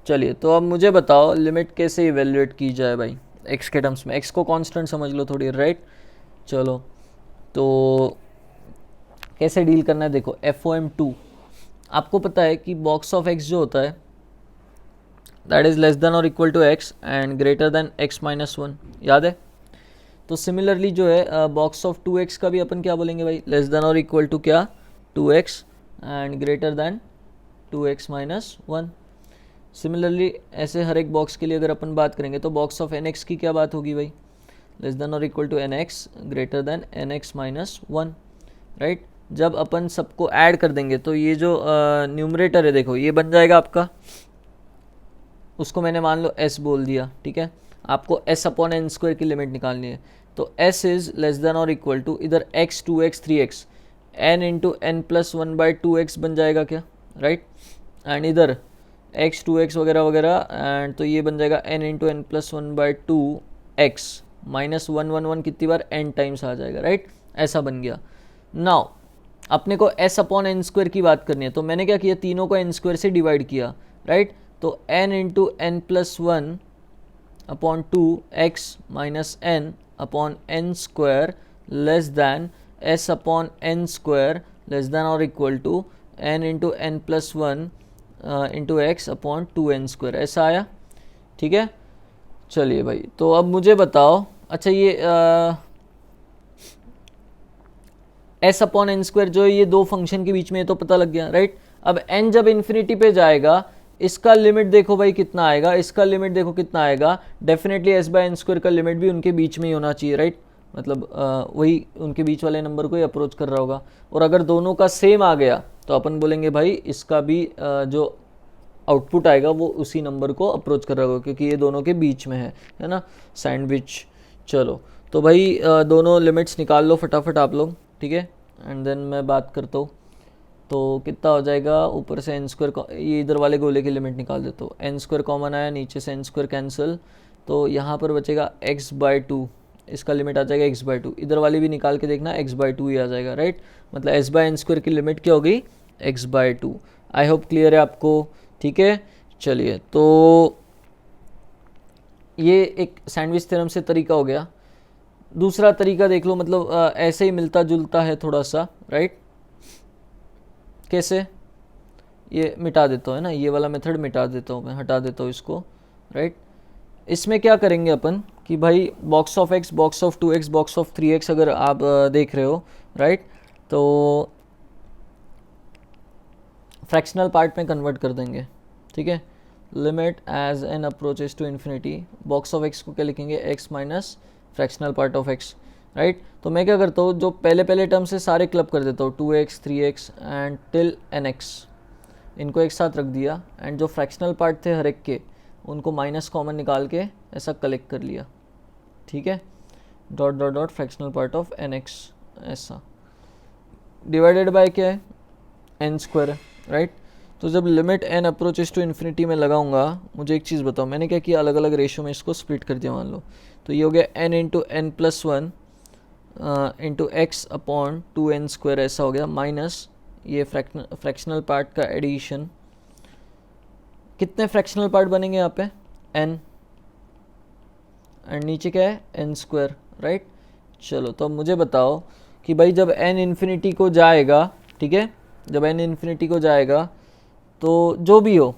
चलिए, तो अब मुझे बताओ लिमिट कैसे इवेल्युएट की जाए भाई x के टर्म्स में। x को कांस्टेंट समझ लो थोड़ी, राइट। चलो, तो कैसे डील करना है, देखो FOM2, आपको पता है कि बॉक्स ऑफ एक्स जो होता है दैट इज़ लेस देन और equal to x and greater than x minus one, याद है? तो सिमिलरली जो है बॉक्स ऑफ 2x का भी अपन क्या बोलेंगे भाई, लेस देन और इक्वल टू क्या, 2x and greater then 2x minus one. Similarly ऐसे हर एक बॉक्स के लिए अगर अपन बात करेंगे तो बॉक्स ऑफ nx की क्या बात होगी भाई, लेस देन और equal to nx greater than nx minus one, राइट? जब अपन सबको ऐड कर देंगे तो ये जो न्यूमरेटर है देखो ये बन जाएगा आपका, उसको मैंने मान लो s बोल दिया, ठीक है? आपको s अपॉन एन स्क्वायर की लिमिट निकालनी है, तो s इज लेस देन और इक्वल टू इधर x 2x 3x n into n plus one by 2x बन जाएगा क्या, राइट? एंड इधर x 2x वगैरह वगैरह एंड तो ये बन जाएगा n into n plus one by 2x minus one one one कितनी बार n टाइम्स आ जाएगा, राइट? ऐसा बन गया। नाउ अपने को s अपॉन एन स्क्वायर की बात करनी है, तो मैंने क्या किया, तीनों को n स्क्वायर से डिवाइड किया, राइट? तो n into n plus one upon 2x minus n upon N square less than s upon N square less than और equal to n into n plus one into x upon 2n square, ऐसा आया, ठीक है? चलिए भाई, तो अब मुझे बताओ, अच्छा ये s अपॉन एन स्क्वायर जो है ये दो फंक्शन के बीच में, तो पता लग गया, राइट? अब n जब इन्फिनिटी पे जाएगा इसका लिमिट देखो भाई कितना आएगा, इसका लिमिट देखो कितना आएगा, definitely s by n square का लिमिट भी उनके बीच में ही होना चाहिए, राइट? मतलब वही उनके बीच वाले नंबर को ही अप्रोच कर रहा होगा, और अगर दोनों का सेम आ गया तो अपन बोलेंगे भाई इसका भी जो आउटपुट आएगा वो उसी नंबर को अप्रोच कर रहा होगा, क्योंकि ये दोनों के बीच में है ना, सैंडविच। चलो तो भाई दोनों लिमिट्स निकाल लो फटाफट आप लोग, ठीक है? एंड देन मैं बात करता हूँ, तो कितना हो जाएगा, ऊपर से एन स्क्वायर, ये इधर वाले गोले की लिमिट निकाल देता हूँ, एन स्क्वायर कॉमन आया, नीचे से एन स्क्वायर कैंसिल, तो यहाँ पर बचेगा x बाई टू, इसका लिमिट आ जाएगा x बाई टू, इधर वाली भी निकाल के देखना x बाई टू ही आ जाएगा, राइट? मतलब s बाई एन स्क्वायर की लिमिट क्या होगी, x by two. I hope clear है आपको, ठीक है? चलिए, तो ये एक सैंडविच थ्योरम से तरीका हो गया। दूसरा तरीका देख लो, मतलब ऐसे ही मिलता जुलता है थोड़ा सा, राइट? कैसे, ये मिटा देता हूँ, है ना, ये वाला मेथड मिटा देता हूँ मैं, हटा देता हूँ इसको, राइट? इसमें क्या करेंगे अपन कि भाई box of x, box of 2x, box of 3x अगर आप देख रहे हो, राइट, तो फ्रैक्शनल पार्ट में कन्वर्ट कर देंगे, ठीक है? Limit as n approaches to infinity, box of x को क्या लिखेंगे, x minus fractional part of x, right? तो मैं क्या करता हूँ, जो पहले पहले टर्म से सारे क्लब कर देता हूँ, 2x 3x and till nx, इनको एक साथ रख दिया, एंड जो फ्रैक्शनल पार्ट थे हर एक के उनको माइनस कॉमन निकाल के ऐसा कलेक्ट कर लिया, ठीक है? Dot dot dot fractional part of nx, ऐसा डिवाइडेड बाय क्या है, एन स्क्वायर है, राइट? तो जब limit n approaches to infinity में लगाऊंगा, मुझे एक चीज़ बताओ, मैंने क्या किया, अलग अलग रेशियो में इसको स्प्लिट कर दिया, मान लो, तो ये हो गया n into n plus one into x upon 2n square, ऐसा हो गया, माइनस ये फ्रैक्शनल पार्ट का एडिशन, कितने फ्रैक्शनल पार्ट बनेंगे यहाँ पे, n, एंड नीचे क्या है, n स्क्वायर, राइट? चलो, तो अब मुझे बताओ कि भाई जब n इन्फिनिटी को जाएगा, ठीक है, जब n इन्फिनिटी को जाएगा तो जो भी हो,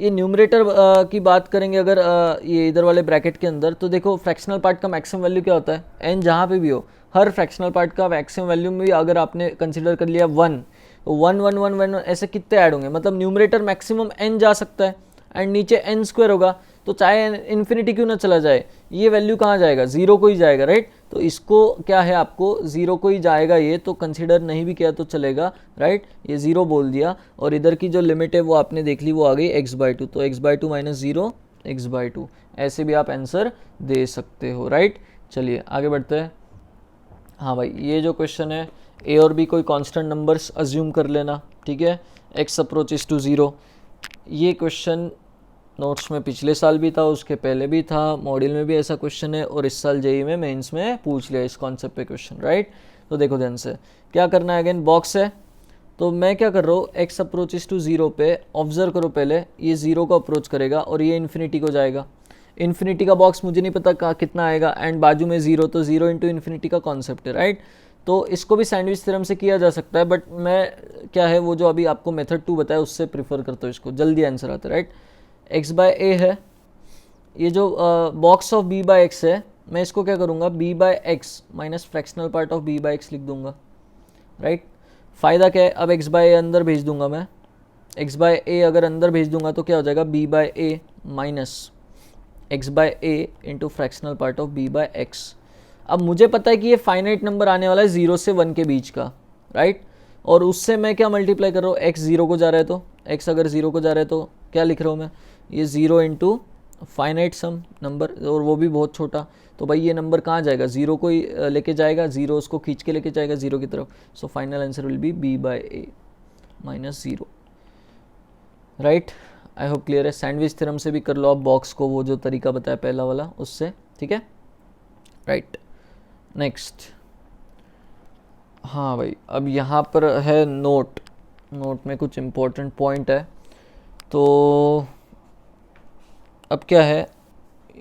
ये न्यूमरेटर की बात करेंगे अगर ये इधर वाले ब्रैकेट के अंदर, तो देखो फ्रैक्शनल पार्ट का मैक्सिमम वैल्यू क्या होता है, n जहाँ पे भी हो, हर फ्रैक्शनल पार्ट का मैक्सिमम वैल्यू में भी अगर आपने कंसिडर कर लिया 1, तो 1 1 1 1 ऐसे कितने ऐड होंगे, मतलब न्यूमरेटर मैक्सिमम n जा सकता है, एंड नीचे n स्क्वायर होगा, तो चाहे इन्फिनिटी क्यों ना चला जाए, ये वैल्यू कहाँ जाएगा, जीरो को ही जाएगा, राइट? तो इसको क्या है, आपको जीरो को ही जाएगा, ये तो कंसिडर नहीं भी किया तो चलेगा, राइट? ये जीरो बोल दिया, और इधर की जो लिमिट है वो आपने देख ली, वो आ गई x बाई टू, तो x by two minus zero x by two, ऐसे भी आप आंसर दे सकते हो, राइट? चलिए आगे बढ़ते हैं। हाँ भाई, ये जो क्वेश्चन है, a और b कोई कांस्टेंट नंबर्स अज्यूम कर लेना, ठीक है, x अप्रोचेस टू जीरो, ये क्वेश्चन नोट्स में पिछले साल भी था, उसके पहले भी था, मॉड्यूल में भी ऐसा क्वेश्चन है, और इस साल जेई में मेंस में पूछ लिया इस कॉन्सेप्ट पे क्वेश्चन, राइट? तो देखो ध्यान से क्या करना है, अगेन बॉक्स है, तो मैं क्या कर रहा हूँ, x अप्रोचेस टू जीरो पे ऑब्जर्व करो, पहले ये जीरो को अप्रोच करेगा और ये इन्फिनिटी को जाएगा, इन्फिनिटी का बॉक्स मुझे नहीं पता कितना आएगा, एंड बाजू में जीरो, तो जीरो इंटू इन्फिनिटी का कॉन्सेप्ट है, राइट? तो इसको भी सैंडविच थ्योरम से किया जा सकता है, बट मैं क्या है वो जो अभी आपको मेथड 2 बताया उससे प्रिफर करता हूँ इसको, जल्दी आंसर आता है, राइट। एक्स बाय ए है, ये जो box of b by x है, मैं इसको क्या करूँगा, b by x minus fractional part of b by x लिख दूंगा, राइट। फ़ायदा क्या है, अब एक्स बाय ए अंदर भेज दूंगा मैं, एक्स बाय ए अगर अंदर भेज दूंगा तो क्या हो जाएगा, b by a minus x by a into fractional part of b by x. अब मुझे पता है कि ये फाइनाइट नंबर आने वाला है 0 से 1 के बीच का, राइट। और उससे मैं क्या मल्टीप्लाई कर रहा हूँ, x 0 को जा रहा है तो x अगर 0 को जा रहा है तो क्या लिख रहा हूँ मैं, ये 0 इंटू फाइनाइट सम नंबर, और वो भी बहुत छोटा, तो भाई ये नंबर कहाँ जाएगा, 0 को ही लेके जाएगा, 0 उसको खींच के लेके जाएगा 0 की तरफ। So final answer will be b by a minus 0, right. I hope clear है। सैंडविच थ्योरम से भी कर लो आप बॉक्स को, वो जो तरीका बताया पहला वाला उससे, ठीक है, राइट। नेक्स्ट, हाँ भाई, अब यहाँ पर है नोट, नोट में कुछ इम्पोर्टेंट पॉइंट है। तो अब क्या है,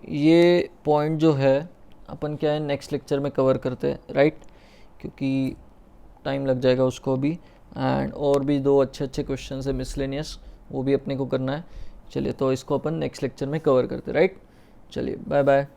ये पॉइंट जो है अपन क्या है नेक्स्ट लेक्चर में कवर करते हैं, राइट, क्योंकि टाइम लग जाएगा उसको भी, एंड और भी 2 अच्छे अच्छे क्वेश्चन है मिसलेनियस, वो भी अपने को करना है। चलिए, तो इसको अपन नेक्स्ट लेक्चर में कवर करते हैं, राइट। चलिए, बाय बाय।